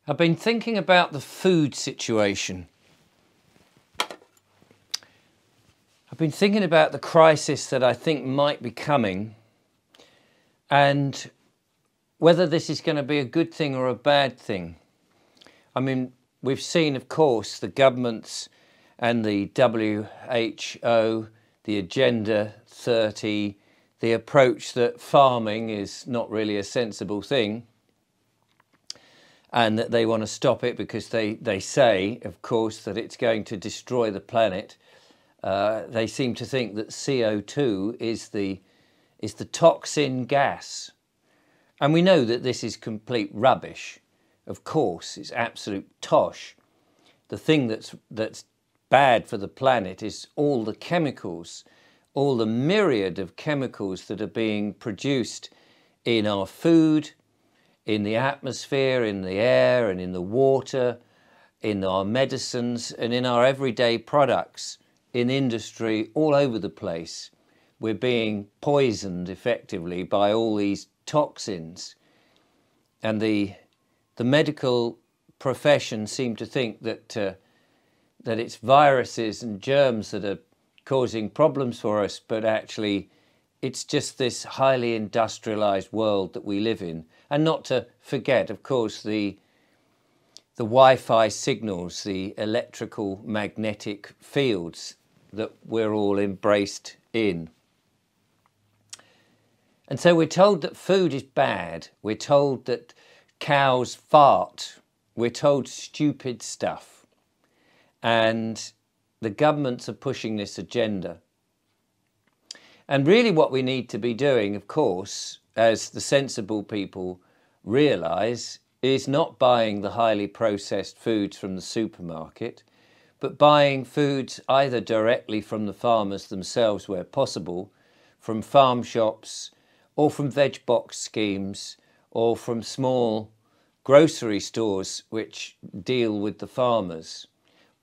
I've been thinking about the food situation. I've been thinking about the crisis that I think might be coming and whether this is going to be a good thing or a bad thing. I mean, we've seen, of course, the governments and the WHO, the Agenda 30, the approach that farming is not really a sensible thing and that they want to stop it because they say, of course, that it's going to destroy the planet. They seem to think that CO2 is the toxin gas. And we know that this is complete rubbish. Of course, it's absolute tosh. The thing that's bad for the planet is all the chemicals, all the myriad of chemicals that are being produced in our food, in the atmosphere, in the air and in the water, in our medicines and in our everyday products, in industry, all over the place. We're being poisoned effectively by all these toxins. And the medical profession seem to think that it's viruses and germs that are causing problems for us, but actually it's just this highly industrialized world that we live in. And not to forget, of course, the Wi-Fi signals, the electrical magnetic fields that we're all embraced in. And so we're told that food is bad. We're told that cows fart. We're told stupid stuff. And the governments are pushing this agenda. And really what we need to be doing, of course, as the sensible people realise, is not buying the highly processed foods from the supermarket, but buying foods either directly from the farmers themselves where possible, from farm shops, or from veg box schemes, or from small grocery stores which deal with the farmers,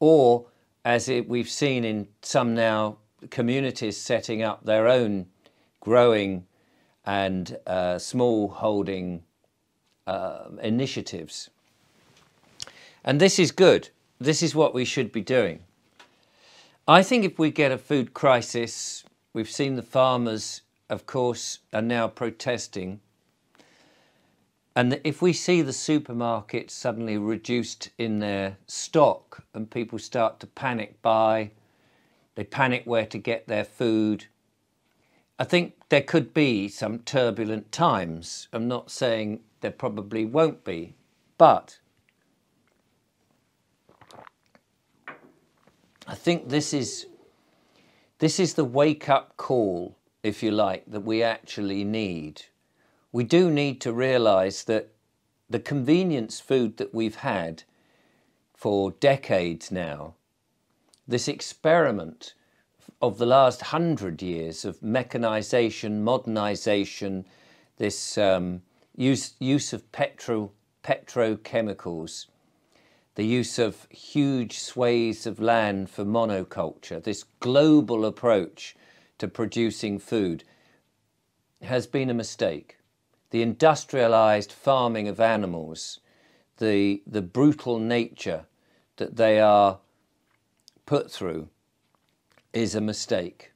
or as we've seen in some now communities setting up their own growing and small holding initiatives. And this is good. This is what we should be doing. I think if we get a food crisis, we've seen the farmers, of course, are now protesting. And if we see the supermarkets suddenly reduced in their stock and people start to panic buy, they panic where to get their food, I think there could be some turbulent times. I'm not saying there probably won't be, but I think this is the wake-up call, if you like, that we actually need. We do need to realise that the convenience food that we've had for decades now, this experiment of the last 100 years of mechanisation, modernisation, this use of petrochemicals, the use of huge swathes of land for monoculture, this global approach to producing food has been a mistake. The industrialised farming of animals, the brutal nature that they are put through is a mistake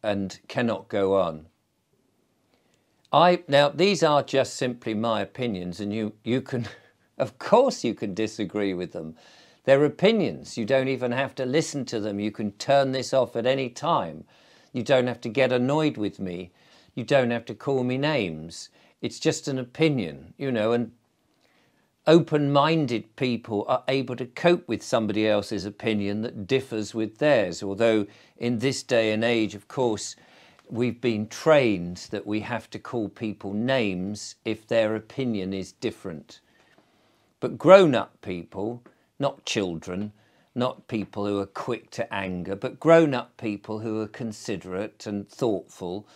and cannot go on. Now, these are just simply my opinions, and you can, of course you can disagree with them. They're opinions. You don't even have to listen to them. You can turn this off at any time. You don't have to get annoyed with me. You don't have to call me names. It's just an opinion, you know, and open-minded people are able to cope with somebody else's opinion that differs with theirs. Although in this day and age, of course, we've been trained that we have to call people names if their opinion is different. But grown-up people, not children, not people who are quick to anger, but grown-up people who are considerate and thoughtful,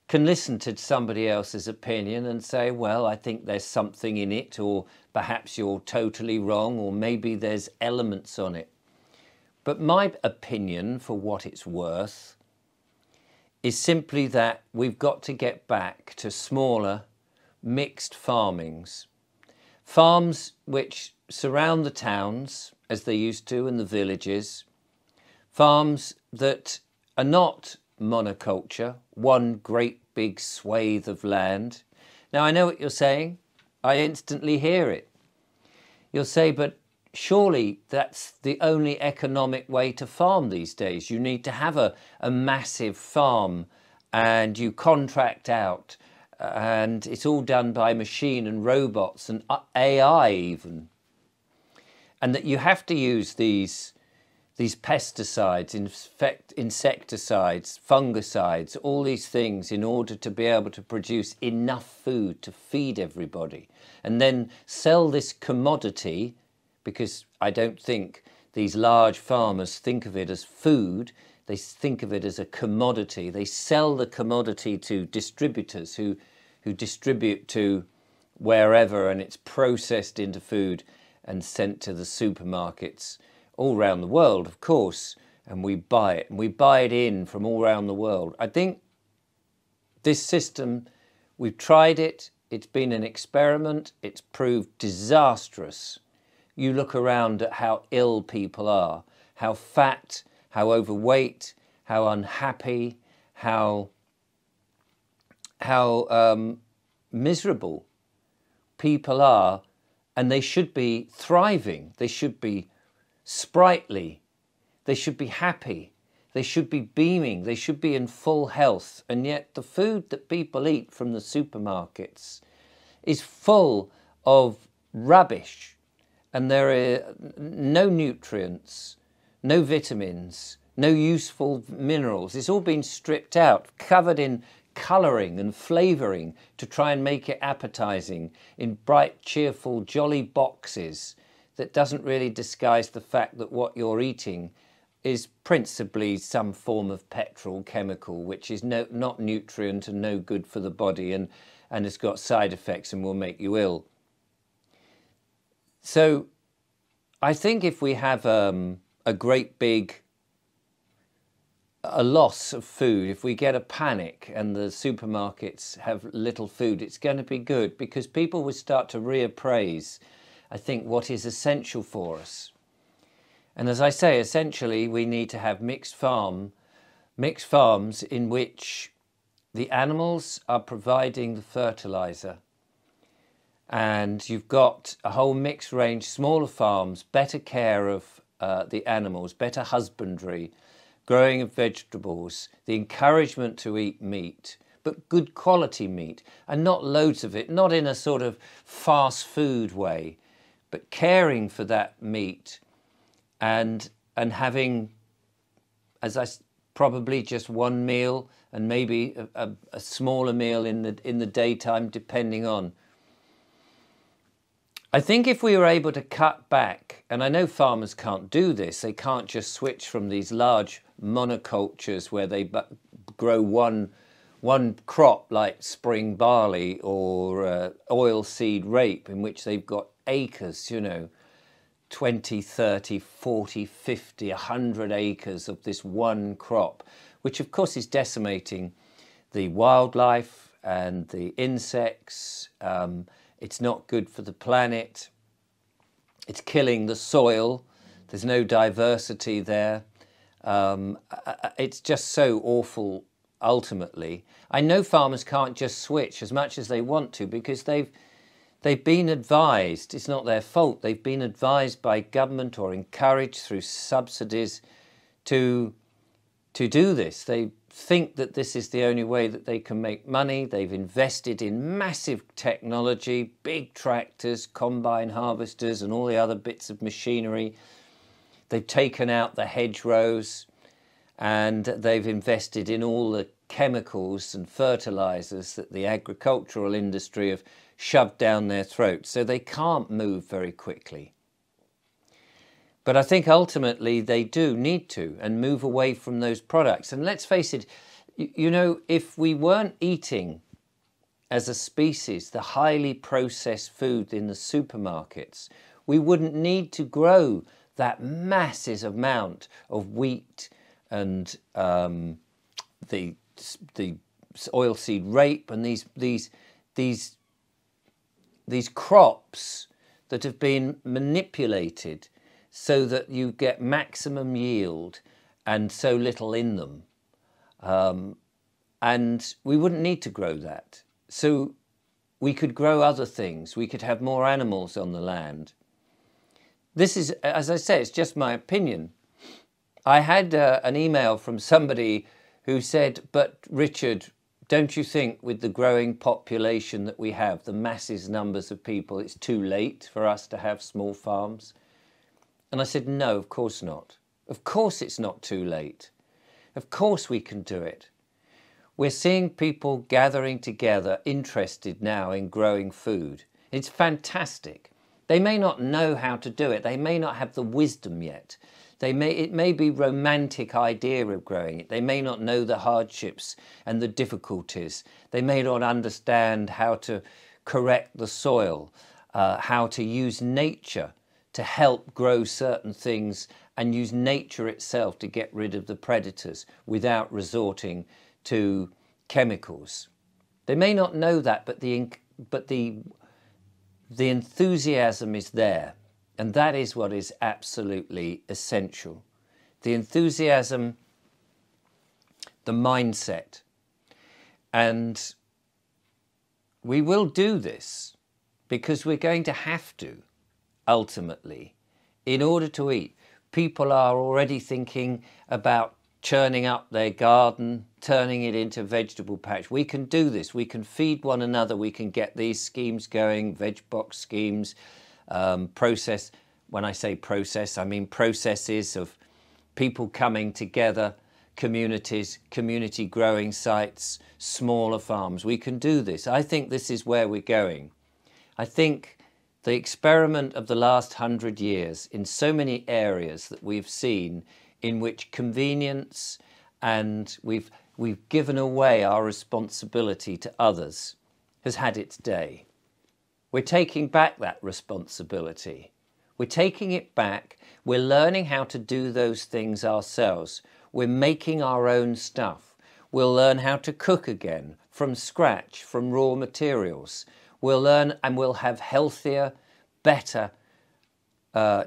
can listen to somebody else's opinion and say, well, I think there's something in it, or perhaps you're totally wrong, or maybe there's elements on it. But my opinion, for what it's worth, is simply that we've got to get back to smaller, mixed farmings. Farms which surround the towns, as they used to, and the villages. Farms that are not monoculture, one great big swathe of land. Now, I know what you're saying. I instantly hear it. You'll say, but surely that's the only economic way to farm these days. You need to have a massive farm and you contract out and it's all done by machine and robots and AI even. And that you have to use these pesticides, insecticides, fungicides, all these things in order to be able to produce enough food to feed everybody and then sell this commodity, because I don't think these large farmers think of it as food, they think of it as a commodity. They sell the commodity to distributors who distribute to wherever, and it's processed into food and sent to the supermarkets all around the world, of course, and we buy it, and we buy it in from all around the world. I think this system, we've tried it, it's been an experiment, it's proved disastrous. You look around at how ill people are, how fat, how overweight, how unhappy, how miserable people are, and they should be thriving, they should be sprightly, they should be happy, they should be beaming, they should be in full health, and yet the food that people eat from the supermarkets is full of rubbish, and there are no nutrients, no vitamins, no useful minerals. It's all been stripped out, covered in colouring and flavouring to try and make it appetising in bright, cheerful, jolly boxes that doesn't really disguise the fact that what you're eating is principally some form of petrol chemical, which is not nutrient and no good for the body, and has got side effects and will make you ill. So I think if we have a great big loss of food, if we get a panic and the supermarkets have little food, it's going to be good, because people will start to reappraise, I think, what is essential for us. And as I say, essentially we need to have mixed farms in which the animals are providing the fertiliser, and you've got a whole mixed range, smaller farms, better care of the animals, better husbandry, growing of vegetables, the encouragement to eat meat, but good quality meat, and not loads of it, not in a sort of fast food way, but caring for that meat and having, probably just one meal and maybe a smaller meal in the daytime, depending on. I think if we were able to cut back, and I know farmers can't do this, they can't just switch from these large monocultures where they grow one crop like spring barley or oilseed rape, in which they've got acres, 20, 30, 40, 50, 100 acres of this one crop, which of course is decimating the wildlife and the insects. It's not good for the planet. It's killing the soil. There's no diversity there. It's just so awful ultimately. I know farmers can't just switch as much as they want to, because they've been advised, it's not their fault, they've been advised by government or encouraged through subsidies to do this. They think that this is the only way that they can make money. They've invested in massive technology, big tractors, combine harvesters and all the other bits of machinery. They've taken out the hedgerows, and they've invested in all the chemicals and fertilizers that the agricultural industry have shoved down their throats, so they can't move very quickly. But I think ultimately they do need to, and move away from those products. And let's face it, if we weren't eating as a species the highly processed food in the supermarkets, we wouldn't need to grow that massive amount of wheat and the oilseed rape and these crops that have been manipulated so that you get maximum yield and so little in them. And we wouldn't need to grow that. So we could grow other things. We could have more animals on the land. This is, as I say, it's just my opinion. I had an email from somebody who said, but Richard, don't you think with the growing population that we have, the massive numbers of people, it's too late for us to have small farms? And I said, no, of course not. Of course it's not too late. Of course we can do it. We're seeing people gathering together interested now in growing food. It's fantastic. They may not know how to do it. They may not have the wisdom yet. It may be a romantic idea of growing it. They may not know the hardships and the difficulties. They may not understand how to correct the soil, how to use nature to help grow certain things and use nature itself to get rid of the predators without resorting to chemicals. They may not know that, but the enthusiasm is there. And that is what is absolutely essential. The enthusiasm, the mindset. And we will do this because we're going to have to, ultimately, in order to eat. People are already thinking about churning up their garden, turning it into vegetable patch. We can do this. We can feed one another. We can get these schemes going, veg box schemes, process. When I say process, I mean processes of people coming together, communities, community growing sites, smaller farms. We can do this. I think this is where we're going. I think the experiment of the last 100 years in so many areas that we've seen in which convenience and we've given away our responsibility to others has had its day. We're taking back that responsibility. We're taking it back. We're learning how to do those things ourselves. We're making our own stuff. We'll learn how to cook again from scratch, from raw materials. We'll learn and we'll have healthier, better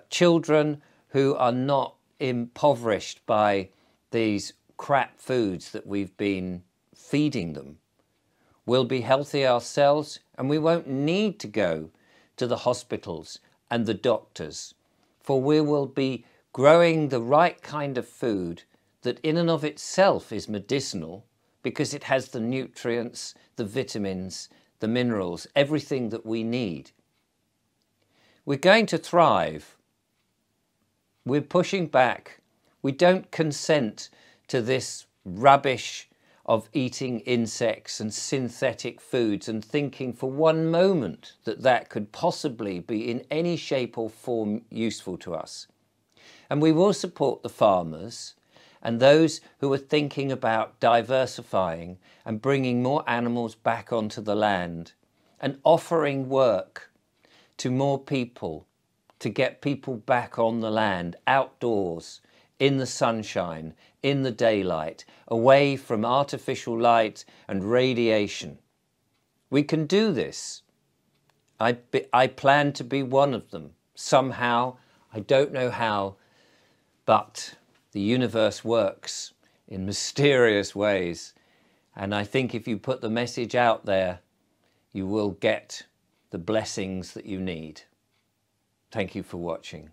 children who are not impoverished by these crap foods that we've been feeding them. We'll be healthy ourselves and we won't need to go to the hospitals and the doctors, for we will be growing the right kind of food that in and of itself is medicinal because it has the nutrients, the vitamins, the minerals, everything that we need. We're going to thrive. We're pushing back. We don't consent to this rubbish of eating insects and synthetic foods and thinking for one moment that that could possibly be in any shape or form useful to us. And we will support the farmers and those who are thinking about diversifying and bringing more animals back onto the land and offering work to more people to get people back on the land, outdoors, in the sunshine, in the daylight, away from artificial light and radiation. We can do this. I plan to be one of them. Somehow, I don't know how, but the universe works in mysterious ways. And I think if you put the message out there, you will get the blessings that you need. Thank you for watching.